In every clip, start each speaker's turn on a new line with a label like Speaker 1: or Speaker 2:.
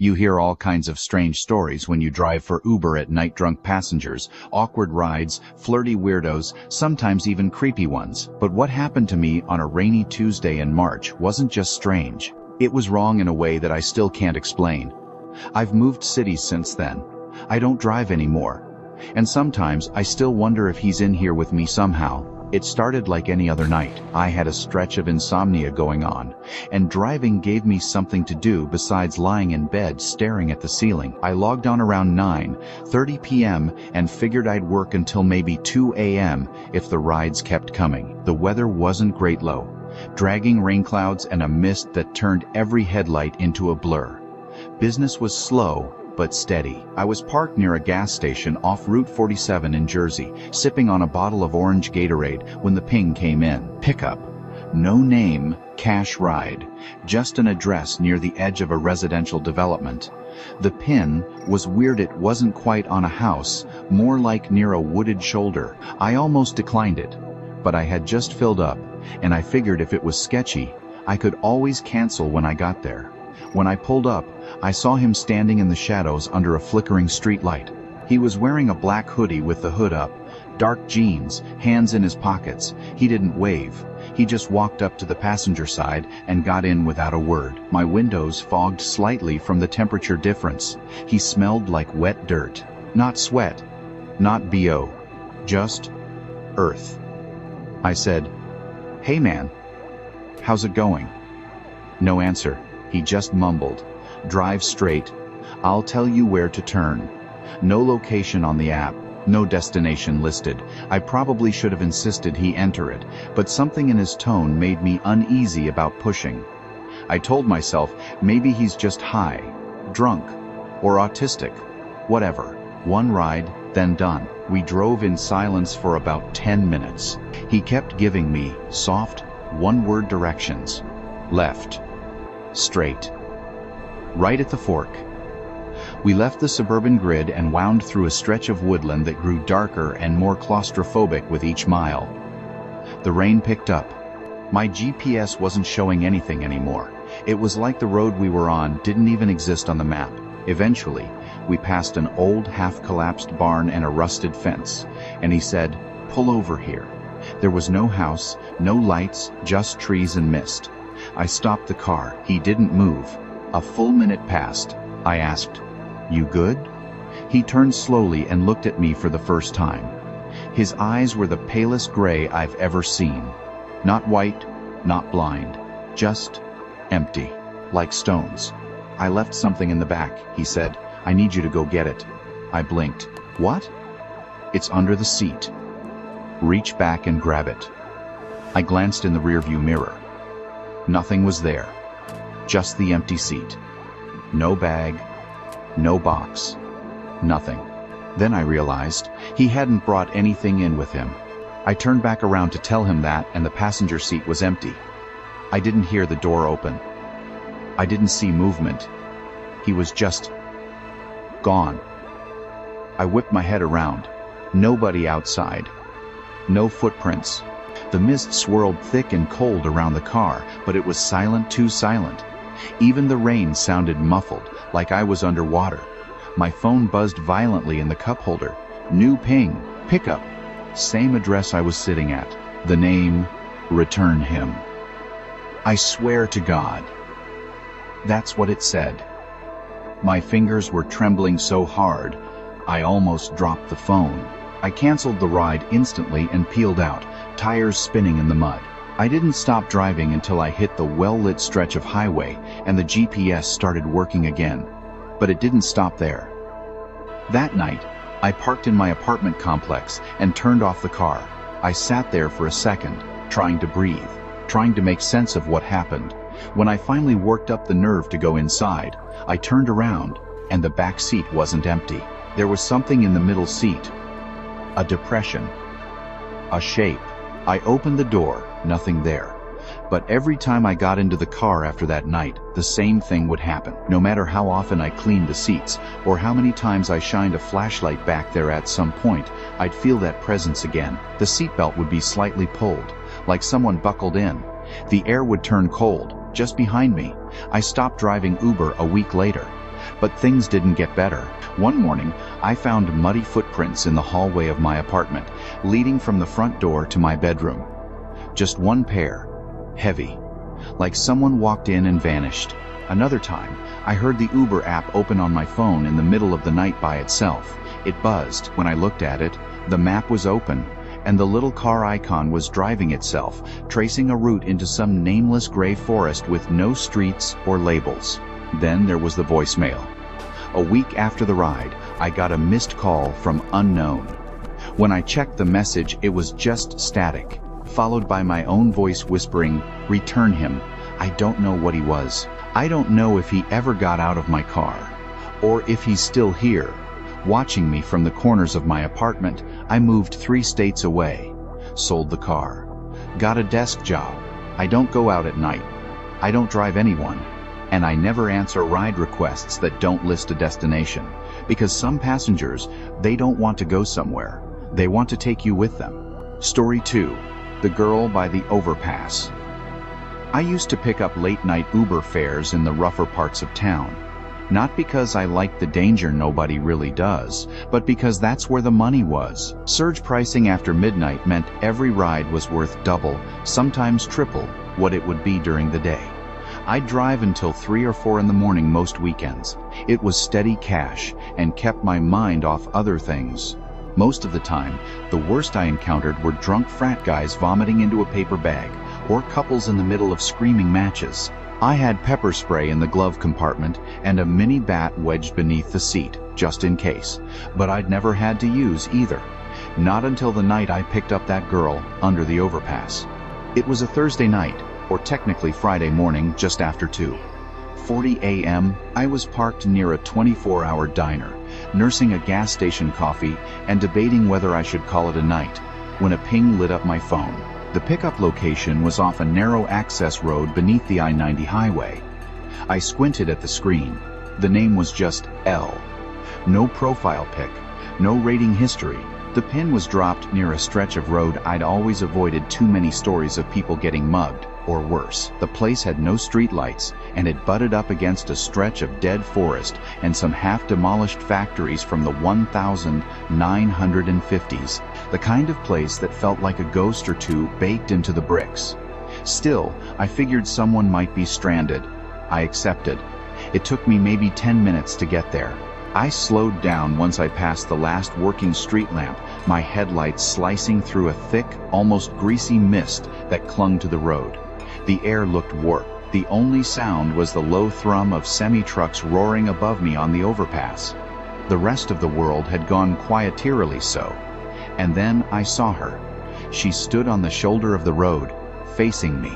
Speaker 1: You hear all kinds of strange stories when you drive for Uber at night. Drunk passengers, awkward rides, flirty weirdos, sometimes even creepy ones. But what happened to me on a rainy Tuesday in March wasn't just strange. It was wrong in a way that I still can't explain. I've moved cities since then. I don't drive anymore. And sometimes I still wonder if he's in here with me somehow. It started like any other night. I had a stretch of insomnia going on, and driving gave me something to do besides lying in bed staring at the ceiling. I logged on around 9:30 p.m. and figured I'd work until maybe 2 a.m. if the rides kept coming. The weather wasn't great low. Dragging rain clouds and a mist that turned every headlight into a blur. Business was slow, but steady. I was parked near a gas station off Route 47 in Jersey, sipping on a bottle of orange Gatorade when the ping came in. Pickup. No name, cash ride. Just an address near the edge of a residential development. The pin was weird. It wasn't quite on a house, more like near a wooded shoulder. I almost declined it, but I had just filled up, and I figured if it was sketchy, I could always cancel when I got there. When I pulled up, I saw him standing in the shadows under a flickering streetlight. He was wearing a black hoodie with the hood up, dark jeans, hands in his pockets. He didn't wave. He just walked up to the passenger side and got in without a word. My windows fogged slightly from the temperature difference. He smelled like wet dirt. Not sweat, not BO, just earth. I said, "Hey man, how's it going?" No answer. He just mumbled, "Drive straight. I'll tell you where to turn." No location on the app, no destination listed. I probably should have insisted he enter it, but something in his tone made me uneasy about pushing. I told myself maybe he's just high, drunk, or autistic. Whatever. One ride, then done. We drove in silence for about 10 minutes. He kept giving me soft, one-word directions. Left. Straight. Right at the fork. We left the suburban grid and wound through a stretch of woodland that grew darker and more claustrophobic with each mile. The rain picked up. My GPS wasn't showing anything anymore. It was like the road we were on didn't even exist on the map. Eventually, we passed an old half-collapsed barn and a rusted fence, and he said, "Pull over here." There was no house, no lights, just trees and mist. I stopped the car. He didn't move. A full minute passed. I asked, "You good?" He turned slowly and looked at me for the first time. His eyes were the palest gray I've ever seen. Not white, not blind, just empty, like stones. "I left something in the back," he said. "I need you to go get it." I blinked. "What?" "It's under the seat. Reach back and grab it." I glanced in the rearview mirror. Nothing was there. Just the empty seat. No bag, no box, nothing. Then I realized he hadn't brought anything in with him. I turned back around to tell him that, and the passenger seat was empty. I didn't hear the door open. I didn't see movement. He was just gone. I whipped my head around. Nobody outside. No footprints. The mist swirled thick and cold around the car, but it was silent, too silent. Even the rain sounded muffled, like I was underwater. My phone buzzed violently in the cup holder. New ping, pickup. Same address I was sitting at. The name, return him. I swear to God. That's what it said. My fingers were trembling so hard, I almost dropped the phone. I canceled the ride instantly and peeled out, tires spinning in the mud. I didn't stop driving until I hit the well-lit stretch of highway and the GPS started working again. But it didn't stop there. That night, I parked in my apartment complex and turned off the car. I sat there for a second, trying to breathe, trying to make sense of what happened. When I finally worked up the nerve to go inside, I turned around, and the back seat wasn't empty. There was something in the middle seat. A depression. A shape. I opened the door, nothing there. But every time I got into the car after that night, the same thing would happen. No matter how often I cleaned the seats, or how many times I shined a flashlight back there, at some point, I'd feel that presence again. The seatbelt would be slightly pulled, like someone buckled in. The air would turn cold, just behind me. I stopped driving Uber a week later. But things didn't get better. One morning, I found muddy footprints in the hallway of my apartment, leading from the front door to my bedroom. Just one pair, heavy, like someone walked in and vanished. Another time, I heard the Uber app open on my phone in the middle of the night by itself. It buzzed. When I looked at it, the map was open, and the little car icon was driving itself, tracing a route into some nameless gray forest with no streets or labels. Then there was the voicemail. A week after the ride, I got a missed call from unknown. When I checked the message, it was just static, followed by my own voice whispering, "Return him. I don't know what he was. I don't know if he ever got out of my car, or if he's still here, watching me from the corners of my apartment." I moved 3 states away, sold the car, got a desk job. I don't go out at night. I don't drive anyone. And I never answer ride requests that don't list a destination, because some passengers, they don't want to go somewhere. They want to take you with them. Story 2. The Girl by the Overpass. I used to pick up late-night Uber fares in the rougher parts of town. Not because I liked the danger, nobody really does, but because that's where the money was. Surge pricing after midnight meant every ride was worth double, sometimes triple, what it would be during the day. I'd drive until 3 or 4 in the morning most weekends. It was steady cash and kept my mind off other things. Most of the time, the worst I encountered were drunk frat guys vomiting into a paper bag, or couples in the middle of screaming matches. I had pepper spray in the glove compartment and a mini bat wedged beneath the seat, just in case, but I'd never had to use either. Not until the night I picked up that girl under the overpass. It was a Thursday night, or technically Friday morning, just after 2:40 a.m. I was parked near a 24-hour diner, nursing a gas station coffee and debating whether I should call it a night, when a ping lit up my phone. The pickup location was off a narrow access road beneath the I-90 highway. I squinted at the screen. The name was just L. No profile pic, no rating history. The pin was dropped near a stretch of road I'd always avoided. Too many stories of people getting mugged, or worse. The place had no streetlights, and it butted up against a stretch of dead forest and some half-demolished factories from the 1950s, the kind of place that felt like a ghost or two baked into the bricks. Still, I figured someone might be stranded. I accepted. It took me maybe 10 minutes to get there. I slowed down once I passed the last working street lamp, my headlights slicing through a thick, almost greasy mist that clung to the road. The air looked warped. The only sound was the low thrum of semi-trucks roaring above me on the overpass. The rest of the world had gone quiet, eerily so. And then I saw her. She stood on the shoulder of the road, facing me.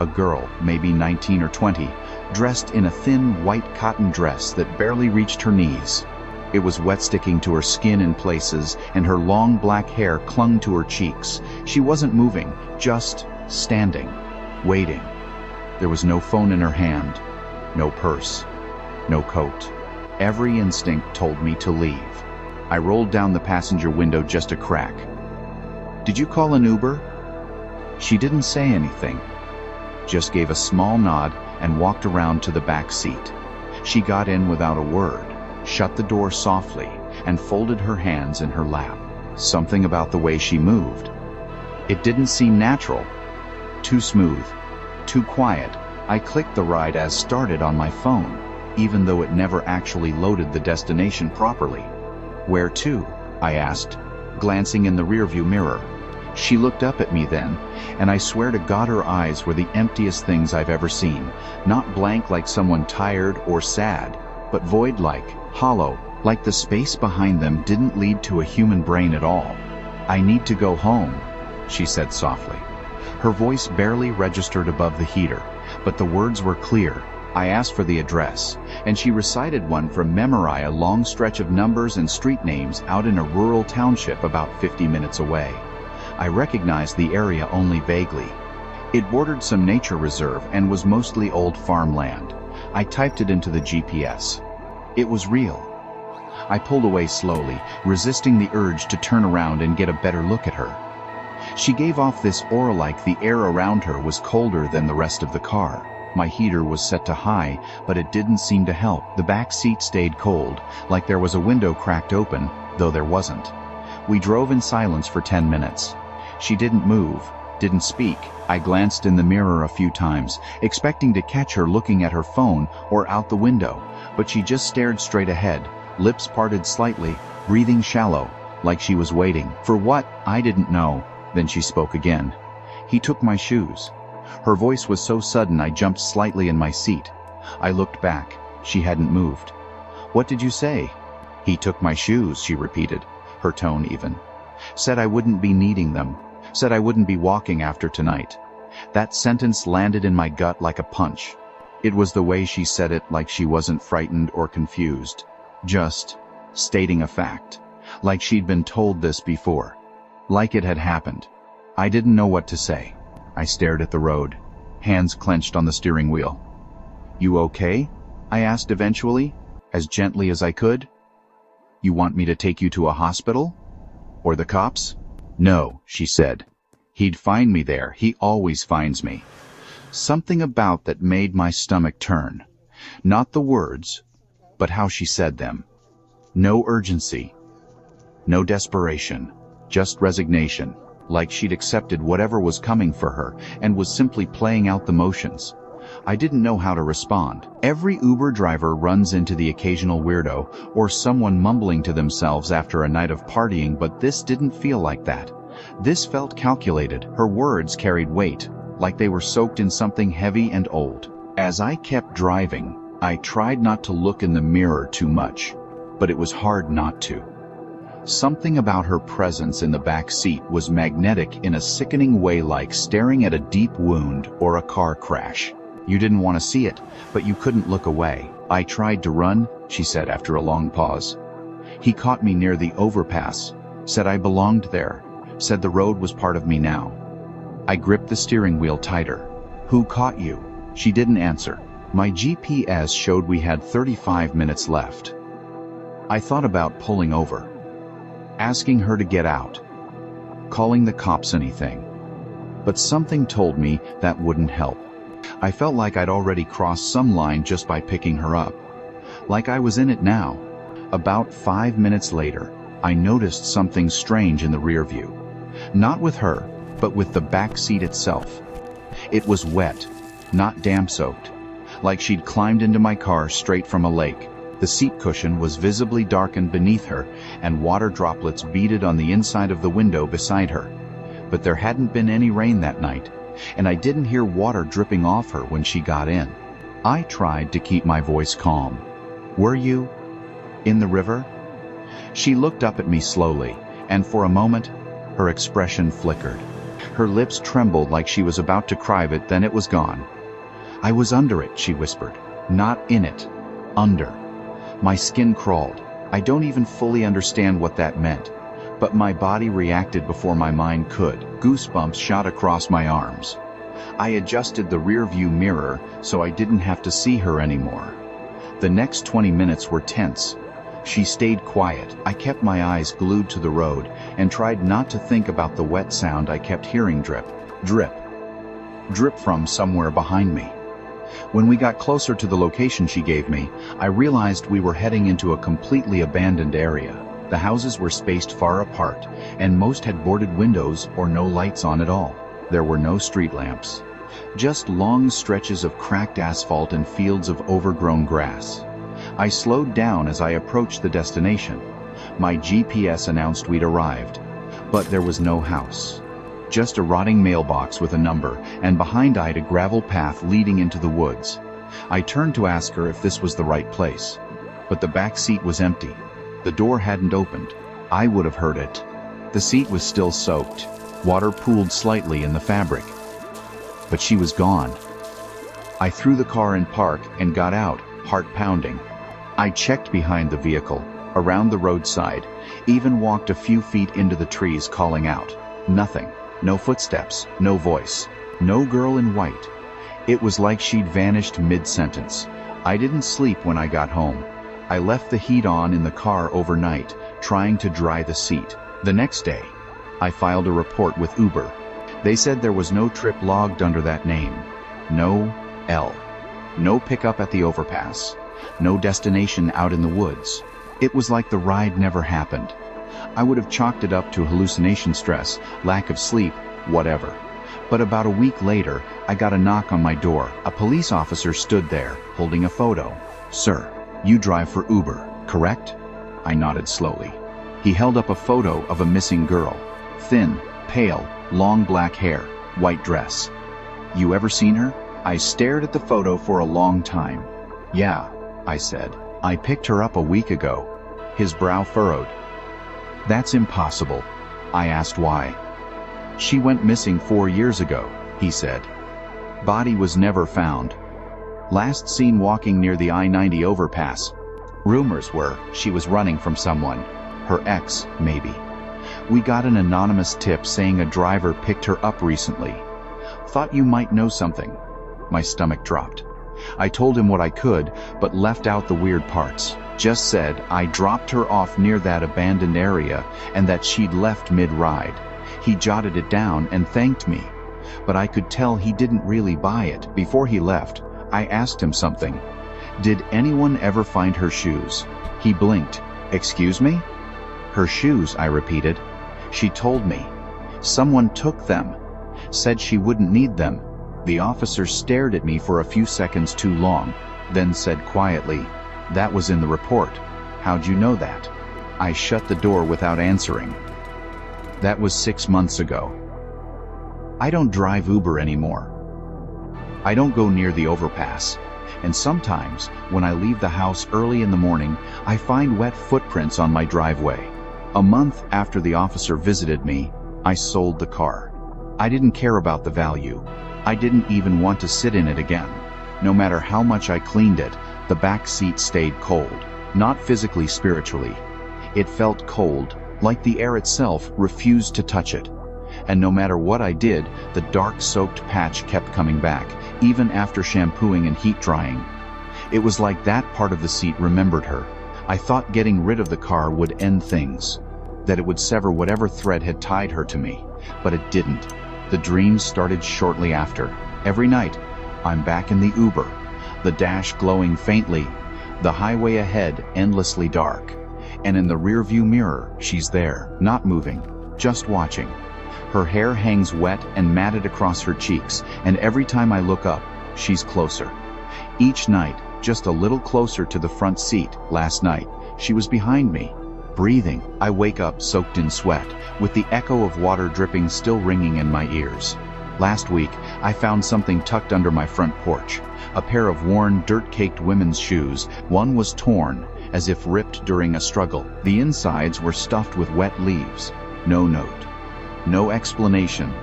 Speaker 1: A girl, maybe 19 or 20, dressed in a thin white cotton dress that barely reached her knees. It was wet, sticking to her skin in places, and her long black hair clung to her cheeks. She wasn't moving, just standing, waiting. There was no phone in her hand, no purse, no coat. Every instinct told me to leave. I rolled down the passenger window just a crack. "Did you call an Uber?" She didn't say anything, just gave a small nod and walked around to the back seat. She got in without a word, shut the door softly, and folded her hands in her lap. Something about the way she moved. It didn't seem natural. Too smooth, too quiet. I clicked the ride as started on my phone, even though it never actually loaded the destination properly. "Where to?" I asked, glancing in the rearview mirror. She looked up at me then, and I swear to God her eyes were the emptiest things I've ever seen. Not blank like someone tired or sad, but void-like, hollow, like the space behind them didn't lead to a human brain at all. "I need to go home," she said softly. Her voice barely registered above the heater, but the words were clear. I asked for the address, and she recited one from memory, a long stretch of numbers and street names out in a rural township about 50 minutes away. I recognized the area only vaguely. It bordered some nature reserve and was mostly old farmland. I typed it into the GPS. It was real. I pulled away slowly, resisting the urge to turn around and get a better look at her. She gave off this aura like the air around her was colder than the rest of the car. My heater was set to high, but it didn't seem to help. The back seat stayed cold, like there was a window cracked open, though there wasn't. We drove in silence for 10 minutes. She didn't move, didn't speak. I glanced in the mirror a few times, expecting to catch her looking at her phone or out the window, but she just stared straight ahead, lips parted slightly, breathing shallow, like she was waiting. For what? I didn't know. Then she spoke again. "He took my shoes." Her voice was so sudden I jumped slightly in my seat. I looked back. She hadn't moved. "What did you say?" "He took my shoes," she repeated, her tone even. "Said I wouldn't be needing them. Said I wouldn't be walking after tonight." That sentence landed in my gut like a punch. It was the way she said it, like she wasn't frightened or confused. Just stating a fact. Like she'd been told this before. Like it had happened. I didn't know what to say. I stared at the road, hands clenched on the steering wheel. "You okay?" I asked eventually, as gently as I could. "You want me to take you to a hospital? Or the cops?" "No," she said. "He'd find me there. He always finds me." Something about that made my stomach turn. Not the words, but how she said them. No urgency. No desperation. Just resignation. Like she'd accepted whatever was coming for her and was simply playing out the motions. I didn't know how to respond. Every Uber driver runs into the occasional weirdo or someone mumbling to themselves after a night of partying, but this didn't feel like that. This felt calculated. Her words carried weight, like they were soaked in something heavy and old. As I kept driving, I tried not to look in the mirror too much, but it was hard not to. Something about her presence in the back seat was magnetic in a sickening way, like staring at a deep wound or a car crash. You didn't want to see it, but you couldn't look away. "I tried to run," she said after a long pause. "He caught me near the overpass, said I belonged there, said the road was part of me now." I gripped the steering wheel tighter. "Who caught you?" She didn't answer. My GPS showed we had 35 minutes left. I thought about pulling over, asking her to get out, calling the cops, anything. But something told me that wouldn't help. I felt like I'd already crossed some line just by picking her up. Like I was in it now. About 5 minutes later, I noticed something strange in the rear view. Not with her, but with the back seat itself. It was wet, not damp-soaked, like she'd climbed into my car straight from a lake. The seat cushion was visibly darkened beneath her, and water droplets beaded on the inside of the window beside her. But there hadn't been any rain that night, and I didn't hear water dripping off her when she got in. I tried to keep my voice calm. "Were you in the river?" She looked up at me slowly, and for a moment, her expression flickered. Her lips trembled like she was about to cry, but then it was gone. "I was under it," she whispered. "Not in it. Under." My skin crawled. I don't even fully understand what that meant, but my body reacted before my mind could. Goosebumps shot across my arms. I adjusted the rear-view mirror so I didn't have to see her anymore. The next 20 minutes were tense. She stayed quiet. I kept my eyes glued to the road and tried not to think about the wet sound I kept hearing. Drip, drip, drip from somewhere behind me. When we got closer to the location she gave me, I realized we were heading into a completely abandoned area. The houses were spaced far apart, and most had boarded windows or no lights on at all. There were no street lamps. Just long stretches of cracked asphalt and fields of overgrown grass. I slowed down as I approached the destination. My GPS announced we'd arrived, but there was no house. Just a rotting mailbox with a number, and behind it a gravel path leading into the woods. I turned to ask her if this was the right place, but the back seat was empty. The door hadn't opened. I would have heard it. The seat was still soaked. Water pooled slightly in the fabric. But she was gone. I threw the car in park and got out, heart pounding. I checked behind the vehicle, around the roadside, even walked a few feet into the trees, calling out. Nothing. No footsteps, no voice, no girl in white. It was like she'd vanished mid-sentence. I didn't sleep when I got home. I left the heat on in the car overnight, trying to dry the seat. The next day, I filed a report with Uber. They said there was no trip logged under that name. No L. No pickup at the overpass. No destination out in the woods. It was like the ride never happened. I would have chalked it up to hallucination stress, lack of sleep, whatever. But about a week later, I got a knock on my door. A police officer stood there, holding a photo. "Sir, you drive for Uber, correct?" I nodded slowly. He held up a photo of a missing girl. Thin, pale, long black hair, white dress. "You ever seen her?" I stared at the photo for a long time. "Yeah," I said. "I picked her up a week ago." His brow furrowed. "That's impossible." I asked why. "She went missing 4 years ago," he said. "Body was never found. Last seen walking near the I-90 overpass. Rumors were she was running from someone. Her ex, maybe. We got an anonymous tip saying a driver picked her up recently. Thought you might know something." My stomach dropped. I told him what I could, but left out the weird parts. Just said I dropped her off near that abandoned area and that she'd left mid-ride. He jotted it down and thanked me, but I could tell he didn't really buy it. Before he left, I asked him something. "Did anyone ever find her shoes?" He blinked. "Excuse me?" "Her shoes," I repeated. "She told me. Someone took them. Said she wouldn't need them." The officer stared at me for a few seconds too long, then said quietly, "That was in the report. How'd you know that?" I shut the door without answering. That was 6 months ago. I don't drive Uber anymore. I don't go near the overpass. And sometimes, when I leave the house early in the morning, I find wet footprints on my driveway. A month after the officer visited me, I sold the car. I didn't care about the value. I didn't even want to sit in it again. No matter how much I cleaned it, the back seat stayed cold. Not physically, spiritually. It felt cold, like the air itself refused to touch it. And no matter what I did, the dark soaked patch kept coming back, even after shampooing and heat drying. It was like that part of the seat remembered her. I thought getting rid of the car would end things, that it would sever whatever thread had tied her to me, but it didn't. The dreams started shortly after. Every night, I'm back in the Uber, the dash glowing faintly, the highway ahead endlessly dark. And in the rearview mirror, she's there, not moving, just watching. Her hair hangs wet and matted across her cheeks, and every time I look up, she's closer. Each night, just a little closer to the front seat. Last night, she was behind me, breathing. I wake up soaked in sweat, with the echo of water dripping still ringing in my ears. Last week, I found something tucked under my front porch. A pair of worn, dirt-caked women's shoes. One was torn, as if ripped during a struggle. The insides were stuffed with wet leaves. No note. No explanation.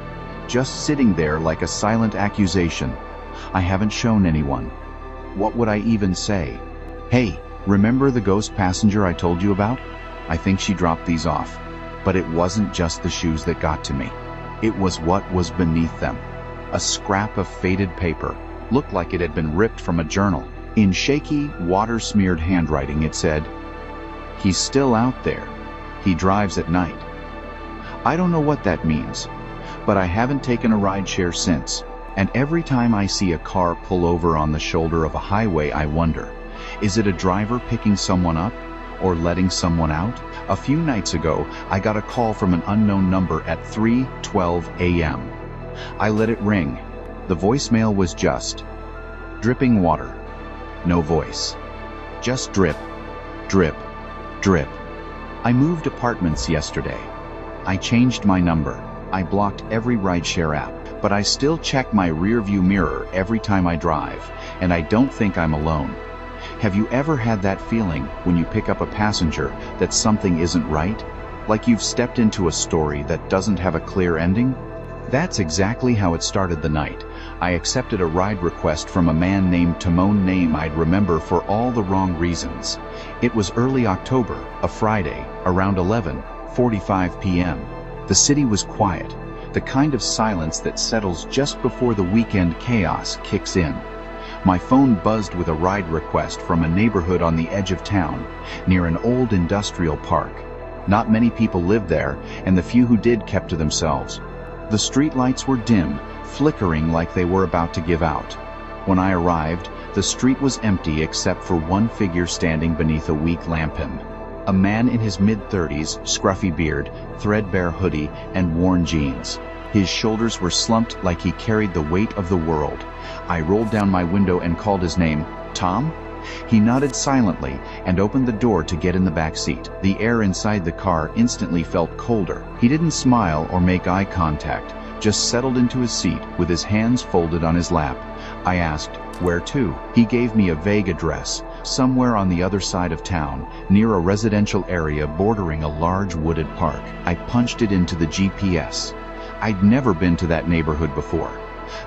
Speaker 1: Just sitting there like a silent accusation. I haven't shown anyone. What would I even say? "Hey, remember the ghost passenger I told you about? I think she dropped these off." But it wasn't just the shoes that got to me. It was what was beneath them. A scrap of faded paper. Looked like it had been ripped from a journal. In shaky, water-smeared handwriting it said, "He's still out there. He drives at night." I don't know what that means, but I haven't taken a rideshare since. And every time I see a car pull over on the shoulder of a highway, I wonder, is it a driver picking someone up or letting someone out? A few nights ago, I got a call from an unknown number at 3:12 a.m. I let it ring. The voicemail was just dripping water. No voice. Just drip, drip, drip. I moved apartments yesterday. I changed my number. I blocked every rideshare app, but I still check my rearview mirror every time I drive, and I don't think I'm alone. Have you ever had that feeling when you pick up a passenger that something isn't right? Like you've stepped into a story that doesn't have a clear ending? That's exactly how it started the night. I accepted a ride request from a man named Timon, name I'd remember for all the wrong reasons. It was early October, a Friday, around 11:45 p.m. The city was quiet, the kind of silence that settles just before the weekend chaos kicks in. My phone buzzed with a ride request from a neighborhood on the edge of town, near an old industrial park. Not many people lived there, and the few who did kept to themselves. The streetlights were dim, flickering like they were about to give out. When I arrived, the street was empty except for one figure standing beneath a weak lamp. A man in his mid-30s, scruffy beard, threadbare hoodie, and worn jeans. His shoulders were slumped like he carried the weight of the world. I rolled down my window and called his name. "Tom?" He nodded silently and opened the door to get in the back seat. The air inside the car instantly felt colder. He didn't smile or make eye contact, just settled into his seat with his hands folded on his lap. I asked, "Where to?" He gave me a vague address, somewhere on the other side of town, near a residential area bordering a large wooded park. I punched it into the GPS. I'd never been to that neighborhood before.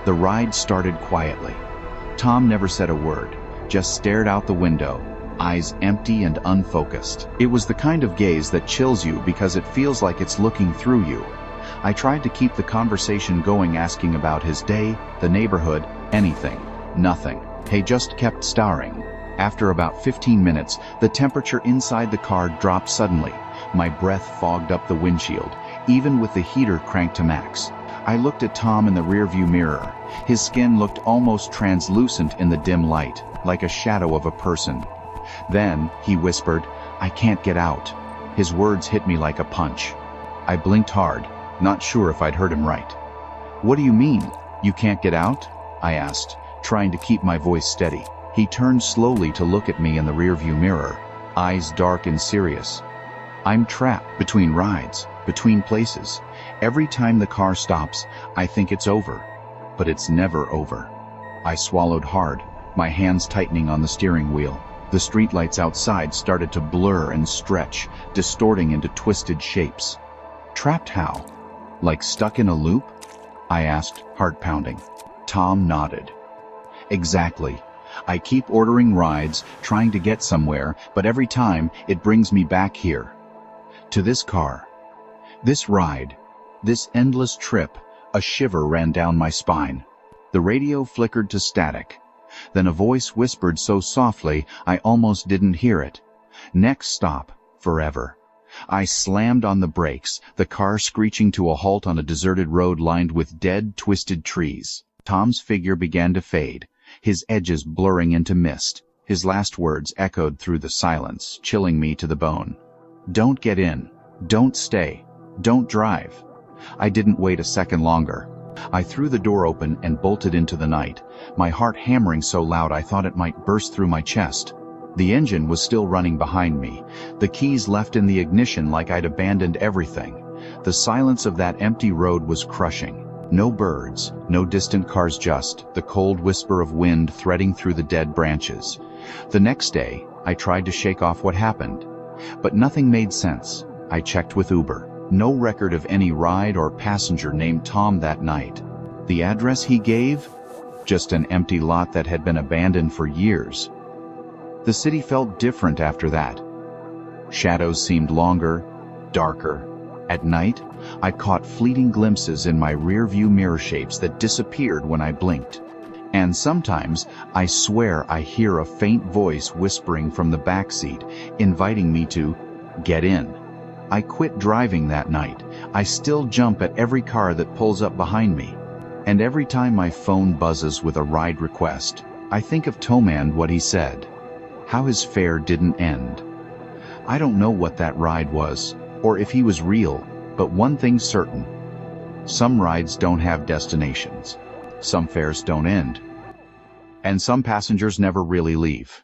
Speaker 1: The ride started quietly. Tom never said a word, just stared out the window, eyes empty and unfocused. It was the kind of gaze that chills you because it feels like it's looking through you. I tried to keep the conversation going, asking about his day, the neighborhood, anything. Nothing. He just kept staring. After about 15 minutes, the temperature inside the car dropped suddenly. My breath fogged up the windshield, even with the heater cranked to max. I looked at Tom in the rearview mirror. His skin looked almost translucent in the dim light, like a shadow of a person. Then, he whispered, "I can't get out." His words hit me like a punch. I blinked hard, not sure if I'd heard him right. "What do you mean, you can't get out?" I asked, trying to keep my voice steady. He turned slowly to look at me in the rearview mirror, eyes dark and serious. "I'm trapped between rides, between places. Every time the car stops, I think it's over. But it's never over." I swallowed hard, my hands tightening on the steering wheel. The streetlights outside started to blur and stretch, distorting into twisted shapes. "Trapped how? Like stuck in a loop?" I asked, heart pounding. Tom nodded. "Exactly. I keep ordering rides, trying to get somewhere, but every time it brings me back here. To this car. This ride. This endless trip." A shiver ran down my spine. The radio flickered to static. Then a voice whispered so softly I almost didn't hear it. "Next stop, forever." I slammed on the brakes, the car screeching to a halt on a deserted road lined with dead, twisted trees. Tom's figure began to fade, his edges blurring into mist. His last words echoed through the silence, chilling me to the bone. "Don't get in. Don't stay. Don't drive." I didn't wait a second longer. I threw the door open and bolted into the night, my heart hammering so loud I thought it might burst through my chest. The engine was still running behind me, the keys left in the ignition like I'd abandoned everything. The silence of that empty road was crushing. No birds, no distant cars, just the cold whisper of wind threading through the dead branches. The next day, I tried to shake off what happened. But nothing made sense. I checked with Uber. No record of any ride or passenger named Tom that night. The address he gave? Just an empty lot that had been abandoned for years. The city felt different after that. Shadows seemed longer, darker. At night, I caught fleeting glimpses in my rear-view mirror shapes that disappeared when I blinked. And sometimes, I swear I hear a faint voice whispering from the back seat, inviting me to get in. I quit driving that night. I still jump at every car that pulls up behind me. And every time my phone buzzes with a ride request, I think of Tom and what he said. How his fare didn't end. I don't know what that ride was, or if he was real, but one thing's certain. Some rides don't have destinations. Some fares don't end. And some passengers never really leave.